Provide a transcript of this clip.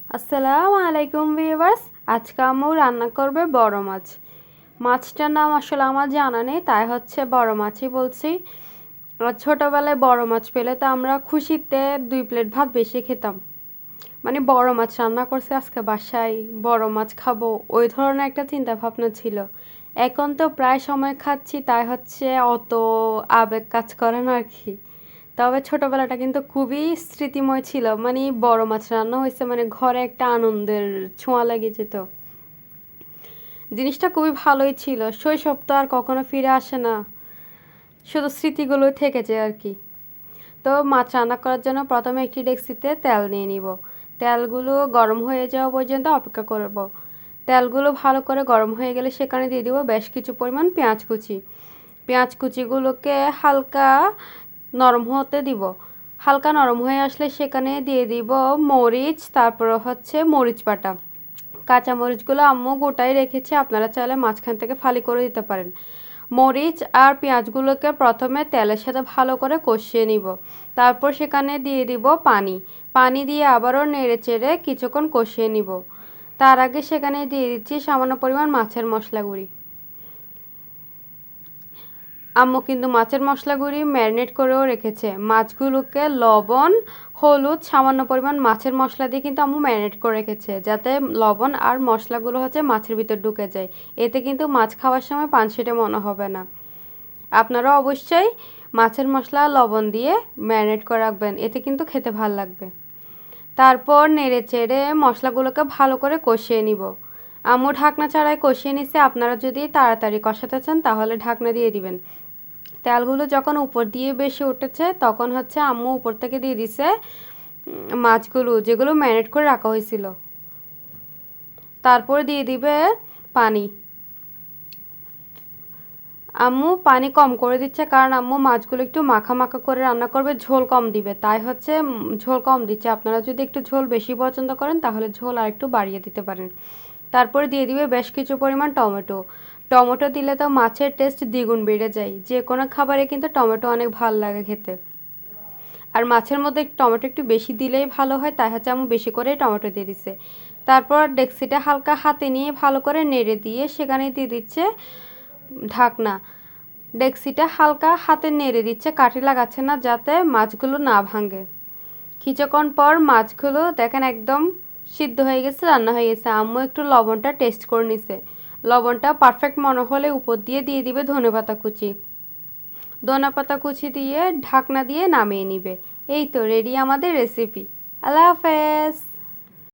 আসসালামু আলাইকুম ভিউয়ার্স। আজকে আম্মু রান্না করবে বড় মাছ। মাছটার নাম আসলে আমার জানা নেই, তাই হচ্ছে বড় মাছই বলছি। আর ছোটোবেলায় বড় মাছ পেলে তো আমরা খুশিতে 2 প্লেট ভাত বেশি খেতাম। মানে বড় মাছ রান্না করছে আজকে বাসায়, বড় মাছ খাবো, ওই ধরনের একটা চিন্তা ভাবনা ছিল। এখন তো প্রায় সময় খাচ্ছি, তাই হচ্ছে অত আবেগ কাজ করে না আর কি। তবে ছোটবেলাটা কিন্তু খুবই স্মৃতিময় ছিল। মানে বড় মাছ রান্না হয়েছে মানে ঘরে একটা আনন্দের ছোঁয়া লেগে যেত। জিনিসটা খুবই ভালোই ছিল। শৈশব তো আর কখনো ফিরে আসে না, শুধু স্মৃতিগুলোই থেকে যায় আর কি। তো মাছ রান্না করার জন্য প্রথমে একটি ডেকচিতে তেল নিয়ে নিব। তেলগুলো গরম হয়ে যাওয়া পর্যন্ত অপেক্ষা করব। তেলগুলো ভালো করে গরম হয়ে গেলে সেখানে দিয়ে দিব বেশ কিছু পরিমাণ পেঁয়াজ কুচি। পেঁয়াজ কুচিগুলোকে হালকা নরম হতে দিব। হালকা নরম হয়ে আসলে সেখানে দিয়ে দিব মরিচ, তারপর হচ্ছে মরিচ বাটা। কাঁচা মরিচগুলো আম্মু গোটাই রেখেছে, আপনারা চাইলে মাঝখান থেকে ফালি করে দিতে পারেন। মরিচ আর পেঁয়াজগুলোকে প্রথমে তেলের সাথে ভালো করে কষিয়ে নিব। তারপর সেখানে দিয়ে দিব পানি। পানি দিয়ে আবারও নেড়ে চেড়ে কিছুক্ষণ কষিয়ে নিব। তার আগে সেখানে দিয়ে দিচ্ছি সামান্য পরিমাণ মাছের মশলা গুঁড়ি। আম্মু কিন্তু মাছের মশলা গুঁড়ি ম্যারিনেট করেও রেখেছে। মাছগুলোকে লবণ, হলুদ, সামান্য পরিমাণ মাছের মশলা দিয়ে কিন্তু আম্মু ম্যারিনেট করে রেখেছে, যাতে লবণ আর মশলাগুলো হচ্ছে মাছের ভিতর ঢুকে যায়। এতে কিন্তু মাছ খাওয়ার সময় পানসিটে মনে হবে না। আপনারা অবশ্যই মাছের মশলা লবণ দিয়ে ম্যারিনেট করে রাখবেন, এতে কিন্তু খেতে ভাল লাগবে। তারপর নেড়ে চেড়ে মশলাগুলোকে ভালো করে কষিয়ে নিব। আম্মু ঢাকনা ছাড়াই কষিয়ে নিছে। আপনারা যদি তাড়াতাড়ি কষাতে চান তাহলে ঢাকনা দিয়ে দিবেন। তেলগুলো যখন উপর দিয়ে বেশি উঠেছে তখন হচ্ছে আম্মু উপর থেকে দিয়ে দিছে মাছগুলো, যেগুলো ম্যারিনেট করে রাখা হয়েছিল। তারপর দিয়ে দিবে পানি। আম্মু পানি কম করে দিচ্ছে, কারণ আম্মু মাছগুলো একটু মাখা মাখা করে রান্না করবে, ঝোল কম দিবে, তাই হচ্ছে ঝোল কম দিচ্ছে। আপনারা যদি একটু ঝোল বেশি পছন্দ করেন তাহলে ঝোল আর একটু বাড়িয়ে দিতে পারেন। তারপরে দিয়ে দিবে বেশ কিছু পরিমাণ টমেটো। টমেটো দিলে তো মাছের টেস্ট দ্বিগুণ বেড়ে যায়। যে কোনো খাবারে কিন্তু টমেটো অনেক ভালো লাগে খেতে। আর মাছের মধ্যে টমেটো একটু বেশি দিলেই ভালো হয়, তাই হচ্ছে আমি বেশি করে টমেটো দিয়ে দিছে। তারপর ডেক্সিটা হালকা হাতে নিয়ে ভালো করে নেড়ে দিয়ে সেখানে দিয়ে দিচ্ছে ঢাকনা। ডেক্সিটা হালকা হাতে নেড়ে দিচ্ছে, কাঠি লাগাচ্ছে না, যাতে মাছগুলো না ভাঙে। কিছুক্ষণ পর মাছগুলো দেখেন একদম সিদ্ধ হয়ে গেছে, রান্না হয়ে গেছে। আম্মু একটু লবণটা টেস্ট করে নিছে। লবণটা পারফেক্ট মনে হলে উপর দিয়ে দিয়ে দিবে ধনেপাতা কুচি। ধনেপাতা কুচি দিয়ে ঢাকনা দিয়ে নামিয়ে নিবে। এই তো রেডি আমাদের রেসিপি। আল্লাহ হাফেজ।